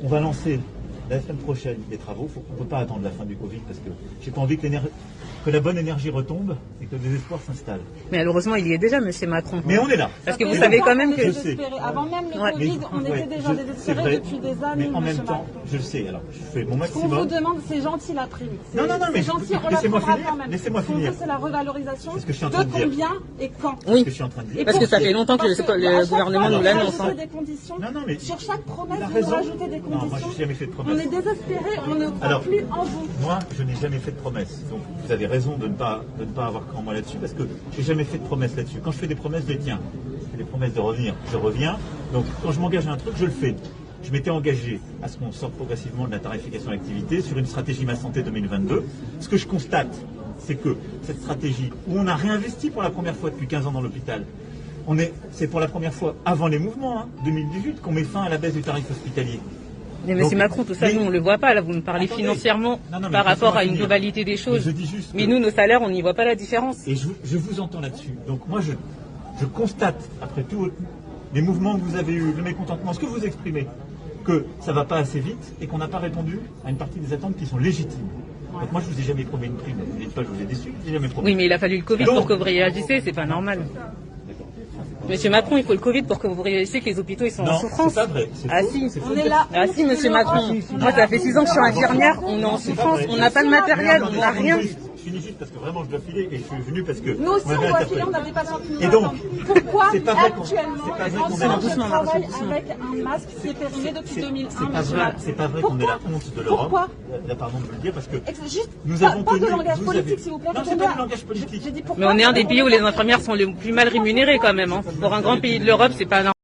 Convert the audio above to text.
On va lancer la semaine prochaine les travaux. On ne peut pas attendre la fin du Covid parce que j'ai pas envie que la bonne énergie retombe et que le désespoir s'installe. Mais malheureusement, il y est déjà, monsieur Macron. Mais on est là. Parce que vous savez quand même que... Je sais. Avant même le Covid, on était déjà désespérés depuis des années. Mais en même temps, je le sais. Alors, je fais mon maximum. Ce qu'on vous demande, c'est gentil la prime. Non, mais gentil, laissez-moi finir. Laissez-moi finir. C'est la revalorisation. C'est ce que je suis en train de dire. Combien et quand? Oui. Ce que je suis en train de dire. Parce que ça fait longtemps que le gouvernement nous l'annonce. Non, mais sur chaque promesse, vous rajoutez des conditions. Non, moi, je n'ai jamais fait de promesse. On est désespérés, on ne croit plus en vous. Moi, je n'ai jamais fait de promesse. Donc, vous avez raison de ne pas avoir cran moi là-dessus, parce que j'ai jamais fait de promesse là-dessus. Quand je fais des promesses, je les tiens. Je fais des promesses de revenir, je reviens. Donc, quand je m'engage à un truc, je le fais. Je m'étais engagé à ce qu'on sorte progressivement de la tarification à l'activité sur une stratégie Ma Santé 2022. Ce que je constate, c'est que cette stratégie, où on a réinvesti pour la première fois depuis 15 ans dans l'hôpital, c'est pour la première fois avant les mouvements, 2018, qu'on met fin à la baisse du tarif hospitalier. Mais monsieur Macron, tout ça, nous, on ne le voit pas. Là, vous nous parlez financièrement par rapport à une globalité des choses. Mais nous, nos salaires, on n'y voit pas la différence. Et je vous entends là-dessus. Donc moi, je constate, après tous les mouvements que vous avez eus, le mécontentement, ce que vous exprimez, que ça ne va pas assez vite et qu'on n'a pas répondu à une partie des attentes qui sont légitimes. Donc moi, je ne vous ai jamais promis une prime. Vous ne dites pas que je vous ai déçu, je vous ai jamais promis. Oui, mais il a fallu le Covid pour que vous réagissiez, c'est pas normal. Monsieur Macron, il faut le Covid pour que vous réalisiez que les hôpitaux ils sont en souffrance. C'est pas vrai. Ah si, on est là. Ah si, monsieur Macron. Moi, ça fait 6 ans que je suis infirmière, on est en souffrance, on n'a pas de matériel, on n'a rien. Je finis juste parce que vraiment je dois filer et je suis venu parce que... Nous aussi on doit filer, on a des patients qui nous Et donc, pourquoi actuellement on travaille avec un masque qui est périmé depuis 2001? C'est pas vrai qu'on ait la honte de l'Europe. Pourquoi? Pardon de vous le dire parce que nous avons tenu... Pas de langage politique s'il vous plaît. Non, c'est pas du langage politique. Mais on est un des pays où les infirmières sont les plus mal rémunérées quand même. Pour un grand pays de l'Europe, c'est pas normal.